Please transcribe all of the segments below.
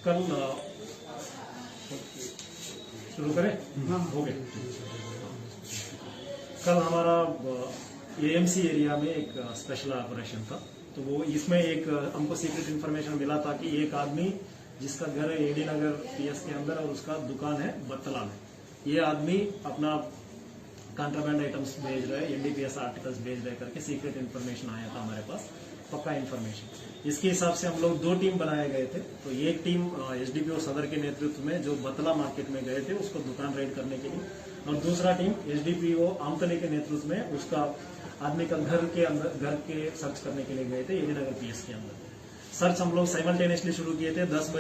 कल शुरू करें? हो गए। कल हमारा एएमसी एरिया में एक स्पेशल ऑपरेशन था, तो वो इसमें एक हमको सीक्रेट इन्फॉर्मेशन मिला था कि एक आदमी जिसका घर है एडी नगर पीएस के अंदर और उसका दुकान है बत्तला में, ये आदमी अपना कॉन्ट्राबैंड आइटम्स भेज रहे हैं, एनडीपीएस आर्टिकल्स भेज रहे करके सीक्रेट इन्फॉर्मेशन आया था हमारे पास, पक्का इन्फॉर्मेशन। इसके हिसाब से हम लोग 2 टीम बनाए गए थे। तो एक टीम एसडीपीओ सदर के नेतृत्व में जो बतला मार्केट में गए थे उसको दुकान रेड करने के लिए, और दूसरा टीम एसडीपीओ आमतले के नेतृत्व में उसका आदमी का घर के सर्च करने के लिए गए थे एडी नगर पीएस के अंदर। सर्च हम लोग साइमल्टेनियसली शुरू किए थे 10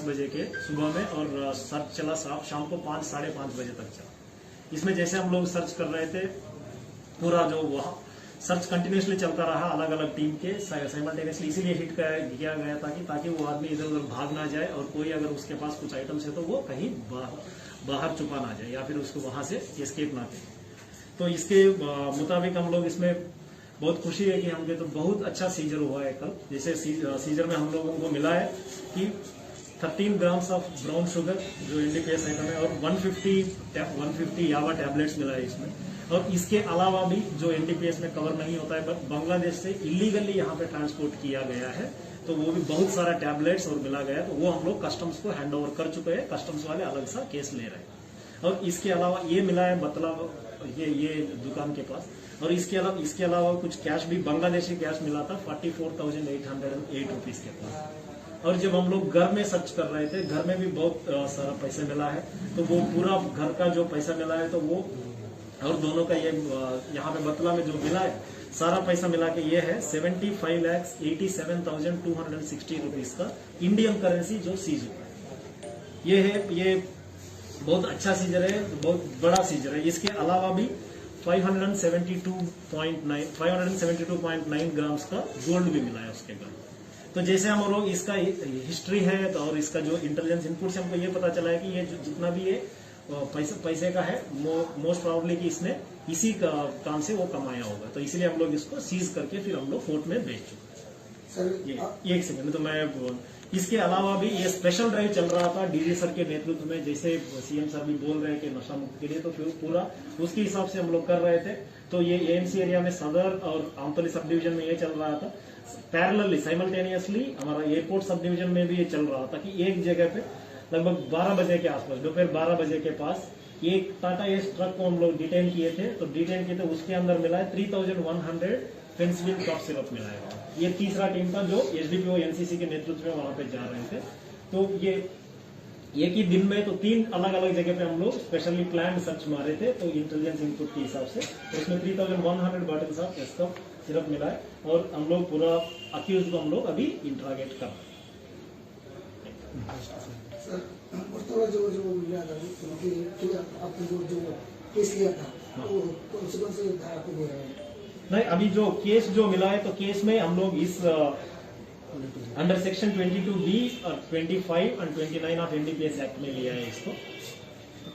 बजे के सुबह में, और सर्च चला शाम को 5 साढ़े 5 बजे तक चला। इसमें जैसे हम लोग सर्च कर रहे थे, पूरा जो वहां सर्च कंटिन्यूसली चलता रहा अलग अलग टीम के साइमल्टेनियसली, इसीलिए हिट किया गया था कि ताकि वो आदमी इधर उधर भाग ना जाए, और कोई अगर उसके पास कुछ आइटम्स है तो वो कहीं बाहर छुपा ना जाए या फिर उसको वहां से एस्केप ना करे। तो इसके मुताबिक हम लोग इसमें बहुत खुशी है कि हमने तो बहुत अच्छा सीजर हुआ है कल। जैसे सीजर में हम लोगों को मिला है कि 13 ग्राम्स ऑफ ब्राउन शुगर जो एनडीपीएस आइटम है, और 150 यावा टैबलेट्स मिला है इसमें। और इसके अलावा भी जो एनडीपीएस में कवर नहीं होता है, बट बांग्लादेश से इलीगली यहाँ पे ट्रांसपोर्ट किया गया है, तो वो भी बहुत सारा टैबलेट्स और मिला गया, तो वो हम लोग कस्टम्स को हैंड ओवर कर चुके हैं। कस्टम्स वाले अलग सा केस ले रहे हैं। और इसके अलावा ये मिला है मतलब ये दुकान के पास, और इसके अलावा कुछ कैश भी, बांग्लादेशी कैश मिला था 44,808 रुपीज के पास। और जब हम लोग घर में सर्च कर रहे थे, घर में भी बहुत सारा पैसा मिला है, तो वो पूरा घर का जो पैसा मिला है तो वो, और दोनों का ये यहाँ पे बतला में जो मिला है सारा पैसा मिला के ये है 75,87,260 रुपीज का इंडियन करेंसी जो सीज हुआ है। ये बहुत अच्छा सीजर है, बहुत बड़ा सीजर है। इसके अलावा भी 572.9 ग्राम्स का गोल्ड भी मिला है उसके घर। तो जैसे हम लोग इसका हिस्ट्री है तो, और इसका जो इंटेलिजेंस इनपुट से हमको ये पता चला है कि ये जितना भी ये पैसे का है, मोस्ट प्रोबेबली कि इसने इसी काम से वो कमाया होगा, तो इसलिए हम लोग इसको सीज करके फिर हम लोग कोर्ट में भेज चुके हैं। एक सेकंड, तो मैं इसके अलावा भी ये स्पेशल ड्राइव चल रहा था डीजी सर के नेतृत्व में, जैसे सीएम सर भी बोल रहे हैं कि नशा मुक्त के लिए, तो फिर पूरा उसके हिसाब से हम लोग कर रहे थे। तो ये एएमसी एरिया में सदर और आमतली सब डिवीजन में ये चल रहा था, पैरेलली साइमल्टेनियसली हमारा एयरपोर्ट सब डिवीजन में भी ये चल रहा था कि एक जगह पे लगभग 12 बजे के आसपास, दोपहर 12 बजे के पास एक टाटा एस ट्रक को हम लोग डिटेन किए थे। तो डिटेन किए थे, उसके अंदर मिला है 3100 फेंसिल कॉफ सिरप मिला है। ये तीसरा टीम था जो एसडीपीओ एनसीसी के नेतृत्व में वहां पे जा रहे थे। तो ये एक ही दिन में तो 3 अलग अलग जगह पे हम लोग स्पेशली प्लान सर्च मारे थे, तो इंटेलिजेंस इनपुट के हिसाब से। तो उसमें 3100 बॉटल्स ऑफ एस्कॉफ सिरप मिला है, और हम लोग पूरा अक्यूज को हम लोग अभी इंट्रागेट कर रहे हैं। जो मिला था, आपने जो केस लिया था, वो कौन से धारा को दे रहे हैं? नहीं, अभी जो केस जो मिला है, तो केस में हम लोग इस अंडर सेक्शन 22B और 25 और 29 ऑफ एनडीपीएस एक्ट में लिया है इसको।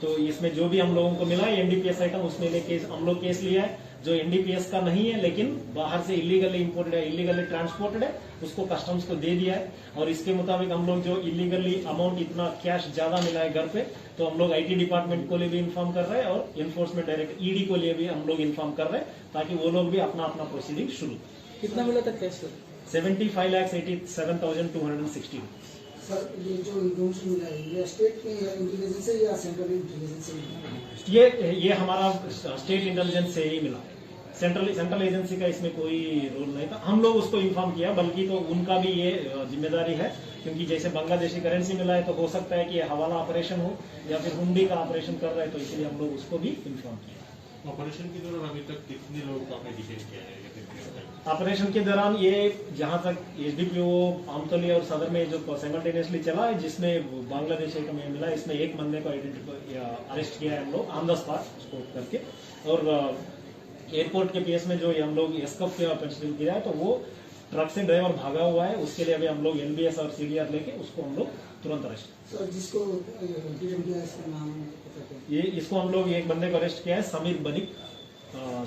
तो इसमें जो भी हम लोगों को मिला है एनडीपीएस आइटम, उसमें हम लोग केस लिया है जो एनडीपीएस का नहीं है, लेकिन बाहर से इलीगली इंपोर्टेड है, इलीगली ट्रांसपोर्टेड है, उसको कस्टम्स को दे दिया है। और इसके मुताबिक हम लोग जो इलीगली अमाउंट इतना कैश ज्यादा मिला है घर पे, तो हम लोग आईटी डिपार्टमेंट को लिए भी इन्फॉर्म कर रहे हैं, और एनफोर्समेंट डायरेक्टर ईडी को लिए भी हम लोग इन्फॉर्म कर रहे हैं, ताकि वो लोग भी अपना अपना प्रोसीडिंग शुरू। कितना मिला था कैश? 75,87,260। सर, ये जो इन्फॉर्मेशन मिला है, ये स्टेट की इंटेलिजेंस है या सेंट्रल इंटेलिजेंस से? ये हमारा स्टेट इंटेलिजेंस से ही मिला। सेंट्रल एजेंसी का इसमें कोई रोल नहीं था, हम लोग उसको इन्फॉर्म किया, बल्कि तो उनका भी ये जिम्मेदारी है, क्योंकि जैसे बांग्लादेशी करेंसी मिला है, तो हो सकता है कि ये हवाला ऑपरेशन हो या फिर हुंडी का ऑपरेशन कर रहा है, तो इसलिए हम लोग उसको भी इन्फॉर्म किया। ऑपरेशन के दौरान अभी तक कितने लोगों को आपने डिटेन किया है? ऑपरेशन के दौरान ये जहां तक एसडीपीओ आमतली और सदर में जो साइमल्टेनियसली चला है, जिसमें बांग्लादेश आइटम में मिला, इसमें एक बंदे को अरेस्ट किया है हम लोग ऑन द स्पॉट स्पोर्ट करके। और एयरपोर्ट के पीएस में जो हम लोग एस्कॉफ पेंसिल किया है, तो वो ट्रक से ड्राइवर भागा हुआ है, उसके लिए अभी हम लोग एनबीएस और सीडीआर लेके उसको हम लोग तुरंत अरेस्ट। सर जिसको डिटेन किया है इसका नाम पता क्या? ये इसको हम लोग एक बंदे को अरेस्ट किया है, समीर बनिक,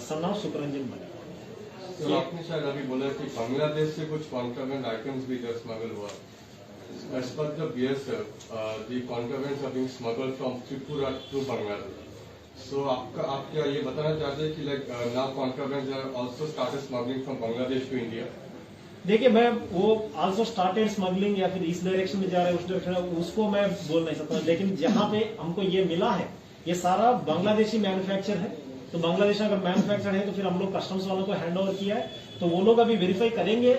सन ऑफ सुपरंजन बनिक। तो आपने शायद अभी बोला कि बांग्लादेश से कुछ कॉन्ट्राबेंड आइटम्स भी इधर स्मगल हुआ। As per the BSF, the contrabands are being smuggled from Tripura to Bangladesh. So आप क्या ये बताना चाहते हैं कि like now contrabands are also started smuggling from Bangladesh to India? देखिए, मैं वो आल्सो स्टार्टेड स्मगलिंग या फिर इस डायरेक्शन में जा रहे हैं उस डायरेक्शन में, उसको मैं बोल नहीं सकता, लेकिन जहां पे हमको ये मिला है ये सारा बांग्लादेशी मैन्युफैक्चर है। तो बांग्लादेश अगर मैन्युफैक्चर है तो फिर हम लोग कस्टम्स वालों को हैंड ओवर किया है, तो वो लोग अभी वेरीफाई करेंगे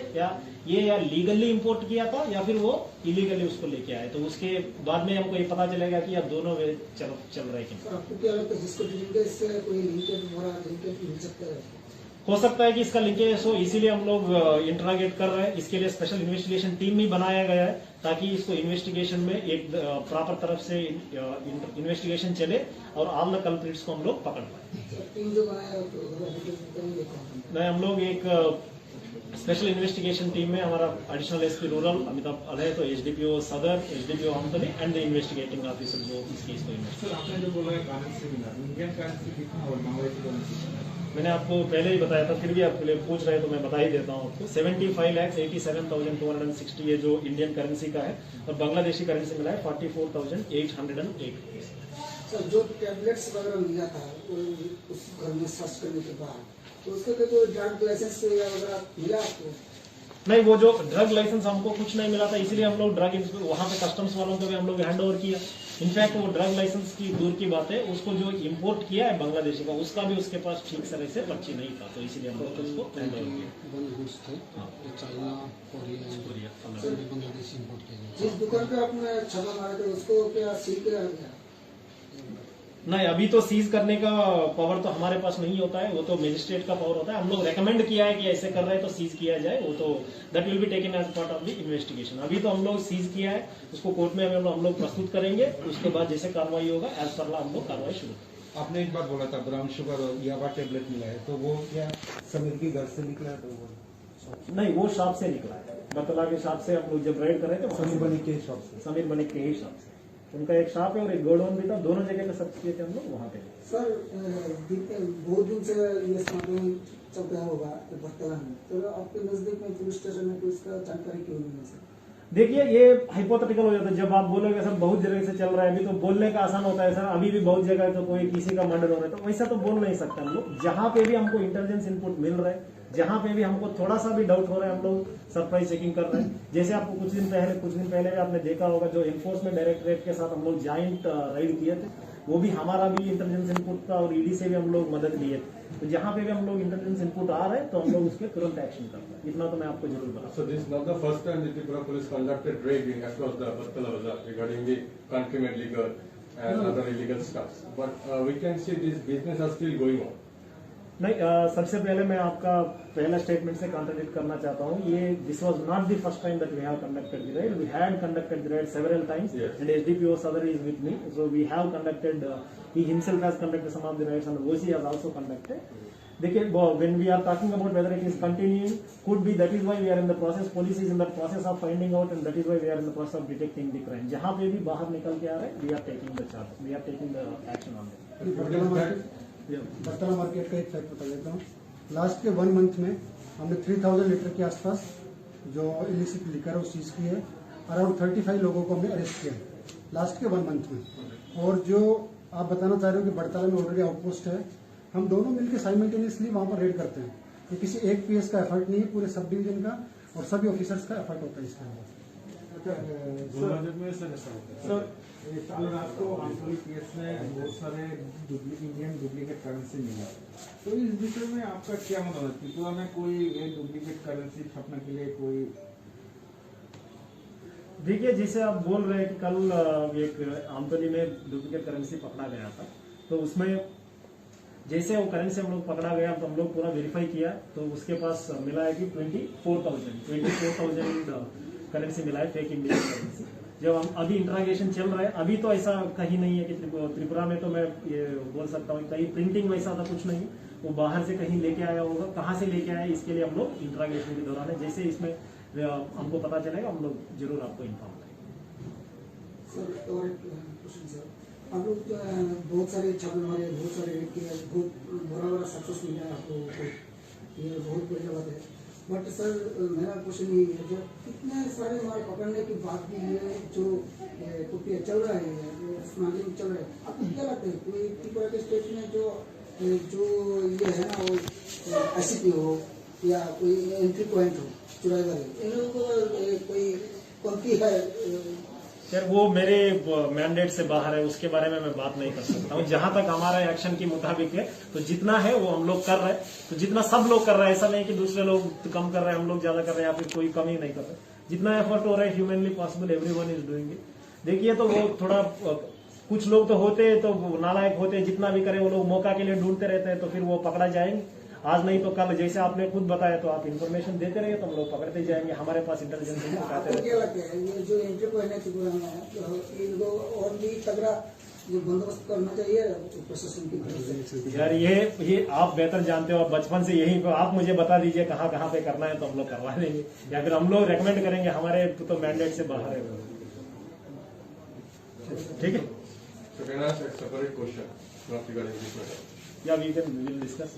या लीगली इंपोर्ट किया था या फिर वो इलीगली उसको लेके आए, तो उसके बाद में हमको ये पता चलेगा कि अब दोनों वे चल रहे हैं। सर आपको क्या लगता है जिसको डिटेन इससे कोई लिंकेज मिल सकता है? हो सकता है कि इसका लिंकेज हो, इसीलिए हम लोग इंटरागेट कर रहे हैं। इसके लिए स्पेशल इन्वेस्टिगेशन टीम भी बनाया गया है ताकि इसको इन्वेस्टिगेशन में एक प्रॉपर तरफ से इन्वेस्टिगेशन चले और ऑल द कल्प्रिट्स को हम लोग पकड़ पाए। टीम जो बनाया तो मैं हम लोग एक स्पेशल इन्वेस्टिगेशन टीम में हमारा additional SP rural Amitabh Alay, तो SDPO Sadar, SDPO Ampani and the investigating officer जो इस केस को इन्वेस्टिगेट। सर आपने जो बोला है करेंसी मिला, इंडियन करेंसी कितना और बांग्लादेशी करेंसी? मैंने आपको पहले ही बताया था, फिर भी आप पूछ रहे हैं तो मैं बता ही देता हूँ आपको। 75,87,260 ये जो इंडियन करेंसी का है, और बांग्लादेशी करेंसी मिला है 44,808। सर जो टैबलेट्स वगैरह मिला था उस घर में सर्च करने के बाद तो उसके लिए कोई ड्रग लाइसेंस वगैरह मिला आपको? नहीं, वो जो ड्रग लाइसेंस हमको कुछ नहीं मिला था, इसलिए हम लोग ड्रग वहां पे कस्टम्स वालों को भी हम लोग हैंड ओवर किया। इनफैक्ट वो ड्रग लाइसेंस की दूर की बात है, उसको जो इंपोर्ट किया है बांग्लादेशी का उसका भी उसके पास ठीक तरह से पर्ची नहीं था, तो इसीलिए हम लोग उसको हैंड ओवर किया। चाइना, कोरिया, बांग्लादेश इंपोर्ट किया। जिस दुकान पे आपने छापा मारा था उसको क्या सील किया गया? नहीं, अभी तो सीज करने का पावर तो हमारे पास नहीं होता है, वो तो मजिस्ट्रेट का पावर होता है। हम लोग रेकमेंड किया है कि ऐसे कर रहे हैं तो सीज किया जाए, वो तो that will be taken as part of the investigation. अभी तो हम लोग सीज किया है, उसको कोर्ट में हम लोग प्रस्तुत करेंगे, उसके बाद जैसे कार्रवाई होगा एज पर हम लोग कार्रवाई शुरू करेंगे। आपने एक बार बोला था ब्राउन शुगर और याबा टेबलेट मिला है, तो वो क्या समीर की घर से निकला है? तो वो नहीं, वो शॉप से निकला है, बतला के शॉप से हम लोग जब रेड कर रहे थे समीर बनी के शॉप से। समीर बनिक के ही शॉप से। उनका एक शॉप है और एक गोडाउन भी था, दोनों जगह पे सर्च किए थे हम लोग वहाँ पे। सर बहुत दिन से ये स्मगलिंग चल रहा होगा बर्तला में, तो आपके नजदीक में पुलिस स्टेशन में कोई इसका जानकारी क्यों नहीं है सर? देखिए, ये हाइपोथेटिकल हो जाता है जब आप बोलोगे सर बहुत जगह से चल रहा है, अभी तो बोलने का आसान होता है सर, अभी भी बहुत जगह तो कोई किसी का मर्डर हो रहा है, तो वैसा तो बोल नहीं सकते हम लोग। जहां पे भी हमको इंटेलिजेंस इनपुट मिल रहा है, जहां पे भी हमको थोड़ा सा भी डाउट हो रहा है, हम लोग सरप्राइज चेकिंग कर रहे हैं। जैसे आपको कुछ दिन पहले भी आपने देखा होगा, जो एनफोर्समेंट डायरेक्टरेट के साथ हम लोग ज्वाइंट राइड किए थे, वो भी हमारा भी इंटेलिजेंस इनपुट था और ईडी से भी हम लोग मदद लिए थे। तो जहां पे भी हम लोग इंटेलिजेंस इनपुट आ रहे हैं तो हम लोग उसके तुरंत एक्शन करते हैं, इतना तो मैं आपको जरूर बता। So this is not the first time the Tripura police conducted raid across the Battala Bazaar regarding the country-made liquor and other illegal stuff. But we can see this business are still going on. नहीं, सबसे पहले मैं आपका पहला statement से contradict करना चाहता हूँ। ये this was not the first time that we have conducted the raid, we had conducted the raid several times and SDPO Sadar is with me, so we have conducted, he himself has conducted some of the raids and OC has also conducted. देखिए, when we are talking about whether it is continuing, could be that is why we are in the process, police is in the process of finding out and that is why we are in the process of detecting the crime. जहां पे भी बाहर निकल के आ रहे हैं, we are taking the charge, we are taking the action on it. Bartala market का एक फैक्ट बता देता हूँ। लास्ट के 1 मंथ में हमने 3000 लीटर के आसपास जो इलिसिट लिकर है उस चीज़ की है। अराउंड 35 लोगों को हमने अरेस्ट किया है लास्ट के 1 मंथ में। और जो आप बताना चाह रहे हो कि बड़तला में ऑलरेडी आउटपोस्ट है, हम दोनों मिलकर साइमल्टेनियसली वहाँ पर रेड करते हैं। ये किसी एक पीएस का एफर्ट नहीं है, पूरे सब डिवीजन का और सभी ऑफिसर्स का एफर्ट होता है इसके अंदर। सर, कल रात को आंतरी केस में बहुत सारे इंडियन डुप्लीकेट करेंसी मिला, तो इस विषय में आपका क्या मतलब है? त्रिपुरा में कोई एक डुप्लीकेट करेंसी छापने के लिए कोई? देखिए, जैसे आप बोल रहे हैं कि कल एक आमतौली में डुप्लीकेट करेंसी पकड़ा गया था, तो उसमें जैसे वो करेंसी हम लोग पकड़ा गया तो हम लोग पूरा वेरीफाई किया, तो उसके पास मिला है कि 24,000 करेंसी मिला है, फेक इंडियन करेंसी। जब हम अभी इंट्रागेशन चल रहा है, अभी तो ऐसा कहीं नहीं है कि त्रिपुरा में, तो मैं ये बोल सकता हूँ कहीं प्रिंटिंग वैसा था कुछ नहीं, वो बाहर से कहीं लेके आया होगा, कहाँ से लेके आया इसके लिए हम लोग इंट्रागेशन के दौरान है, जैसे इसमें हमको पता चलेगा हम लोग जरूर आपको इन्फॉर्म करेंगे। सर और एक क्वेश्चन सर, हम लोग बहुत सारे छापे मारे, बहुत सारे रेड किए, बहुत बड़ा बड़ा सक्सेस मिला है आपको, ये बहुत बढ़िया बात है। बट सर मेरा क्वेश्चन ये है, जब इतने सारे माल पकड़ने के बाद भी ये जो कुटिया चल रहा है, स्मगलिंग चल रहा है, आपको क्या लगता है कोई त्रिपुरा के स्टेट में जो ये है ना वो ICP हो या कोई एंट्री पॉइंट हो चुराई वाले, इन लोगों को कोई कमती है? सर वो मेरे मैंडेट से बाहर है, उसके बारे में मैं बात नहीं कर सकता हूँ। जहां तक हमारा एक्शन के मुताबिक है तो जितना है वो हम लोग कर रहे हैं, तो जितना सब लोग कर रहे हैं, ऐसा नहीं कि दूसरे लोग कम कर रहे हैं हम लोग ज्यादा कर रहे हैं या फिर कोई कमी नहीं कर रहे। जितना एफर्ट हो रहा है humanly possible everyone is doing it. देखिए तो वो थोड़ा कुछ लोग तो होते हैं तो नालायक होते हैं, जितना भी करे वो लोग मौका के लिए ढूंढते रहते हैं, तो फिर वो पकड़ा जाएंगे। आज नहीं तो कल, जैसे आपने खुद बताया, तो आप इन्फॉर्मेशन देते रहिए तो हम लोग पकड़ते जाएंगे। हमारे पास इंटेलिजेंस आपको क्या लगता है ये जो एंट्री पॉइंट है त्रिपुरा में, इनको और भी तगड़ा जो बंदोबस्त करना चाहिए प्रशासन की तरफ से? यार ये आप बेहतर जानते हो, बचपन से यही आप मुझे बता दीजिए कहाँ कहाँ पे करना है तो हम लोग करवा देंगे, या फिर हम लोग रेकमेंड करेंगे, हमारे तो मैंडेट से बाहर है। ठीक है, So can I ask a separate question, not regarding this matter? या वी कैन डिस्कस।